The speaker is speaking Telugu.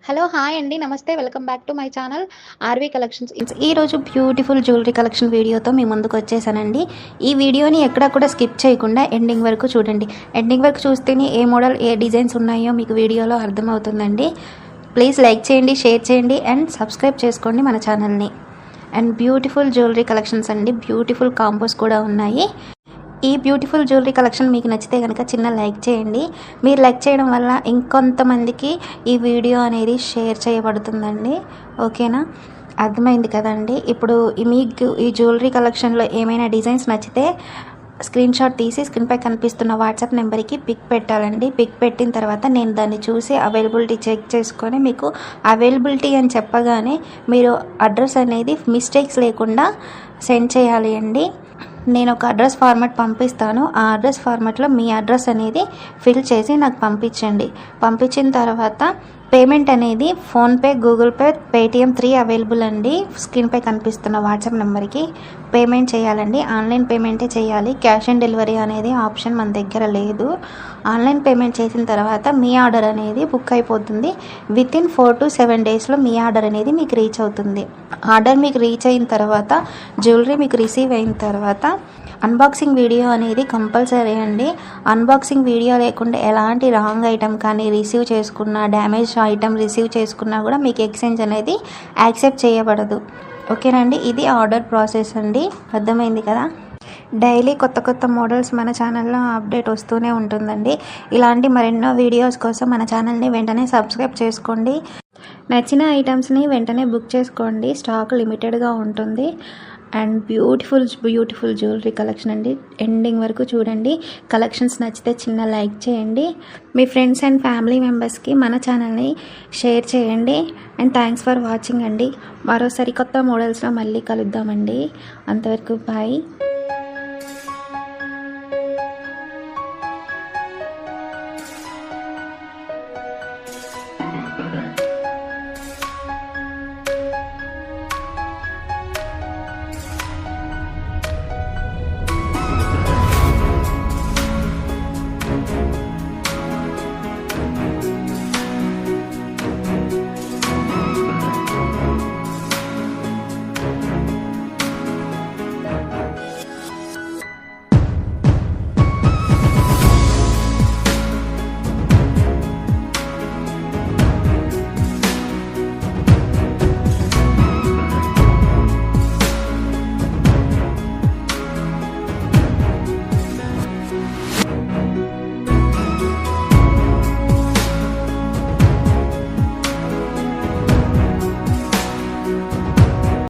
హలో హాయ్ అండి నమస్తే welcome back to my channel RV collections. ఈరోజు బ్యూటిఫుల్ జ్యువెలరీ కలెక్షన్ వీడియోతో మీ ముందుకు వచ్చేసానండి. ఈ వీడియోని ఎక్కడా కూడా స్కిప్ చేయకుండా ఎండింగ్ వరకు చూడండి. ఎండింగ్ వరకు చూస్తేనే ఏ మోడల్ ఏ డిజైన్స్ ఉన్నాయో మీకు వీడియోలో అర్థమవుతుందండి. ప్లీజ్ లైక్ చేయండి, షేర్ చేయండి అండ్ సబ్స్క్రైబ్ చేసుకోండి మన ఛానల్ని. అండ్ బ్యూటిఫుల్ జ్యువెలరీ కలెక్షన్స్ అండి, బ్యూటిఫుల్ కాంబోస్ కూడా ఉన్నాయి. ఈ బ్యూటిఫుల్ జ్యువెలరీ కలెక్షన్ మీకు నచ్చితే కనుక చిన్న లైక్ చేయండి. మీరు లైక్ చేయడం వల్ల ఇంకొంతమందికి ఈ వీడియో అనేది షేర్ చేయబడుతుందండి. ఓకేనా, అర్థమైంది కదండి. ఇప్పుడు మీకు ఈ జ్యువెలరీ కలెక్షన్లో ఏమైనా డిజైన్స్ నచ్చితే స్క్రీన్ షాట్ తీసి స్క్రీన్పై కనిపిస్తున్న వాట్సాప్ నెంబర్కి పిక్ పెట్టాలండి. పిక్ పెట్టిన తర్వాత నేను దాన్ని చూసి అవైలబిలిటీ చెక్ చేసుకొని మీకు అవైలబిలిటీ అని చెప్పగానే మీరు అడ్రస్ అనేది మిస్టేక్స్ లేకుండా సెండ్ చేయాలి అండి. నేను ఒక అడ్రస్ ఫార్మాట్ పంపిస్తాను. ఆ అడ్రస్ ఫార్మాట్లో మీ అడ్రస్ అనేది ఫిల్ చేసి నాకు పంపించండి. పంపించిన తర్వాత పేమెంట్ అనేది PhonePe, Google pay, Paytm 3 available అండి. స్క్రీన్పై కనిపిస్తున్న వాట్సాప్ నెంబర్కి పేమెంట్ చేయాలండి. ఆన్లైన్ పేమెంటే చేయాలి. క్యాష్ ఆన్ డెలివరీ అనేది ఆప్షన్ మన దగ్గర లేదు. ఆన్లైన్ పేమెంట్ చేసిన తర్వాత మీ ఆర్డర్ అనేది బుక్ అయిపోతుంది. వితిన్ 4 to 7 డేస్లో మీ ఆర్డర్ అనేది మీకు రీచ్ అవుతుంది. ఆర్డర్ మీకు రీచ్ అయిన తర్వాత జ్యువెలరీ మీకు రిసీవ్ అయిన తర్వాత అన్బాక్సింగ్ వీడియో అనేది కంపల్సరీ అండి. అన్బాక్సింగ్ వీడియో లేకుండా ఎలాంటి రాంగ్ ఐటమ్ కానీ రిసీవ్ చేసుకున్నా, డ్యామేజ్ ఐటమ్ రిసీవ్ చేసుకున్నా కూడా మీకు ఎక్స్చేంజ్ అనేది యాక్సెప్ట్ చేయబడదు. ఓకేనండి, ఇది ఆర్డర్ ప్రాసెస్ అండి. అర్థమైంది కదా. డైలీ కొత్త కొత్త మోడల్స్ మన ఛానల్లో అప్డేట్ వస్తూనే ఉంటుందండి. ఇలాంటి మరెన్నో వీడియోస్ కోసం మన ఛానల్ని వెంటనే సబ్స్క్రైబ్ చేసుకోండి. నచ్చిన ఐటమ్స్ని వెంటనే బుక్ చేసుకోండి. స్టాక్ లిమిటెడ్గా ఉంటుంది. అండ్ బ్యూటిఫుల్ జ్యువెలరీ కలెక్షన్ అండి. ఎండింగ్ వరకు చూడండి. కలెక్షన్స్ నచ్చితే చిన్న లైక్ చేయండి. మీ ఫ్రెండ్స్ అండ్ ఫ్యామిలీ మెంబర్స్కి మన ఛానల్ని షేర్ చేయండి. అండ్ థ్యాంక్స్ ఫర్ వాచింగ్ అండి. మరో సరికొత్త మోడల్స్లో మళ్ళీ కలుద్దామండి. అంతవరకు బాయ్.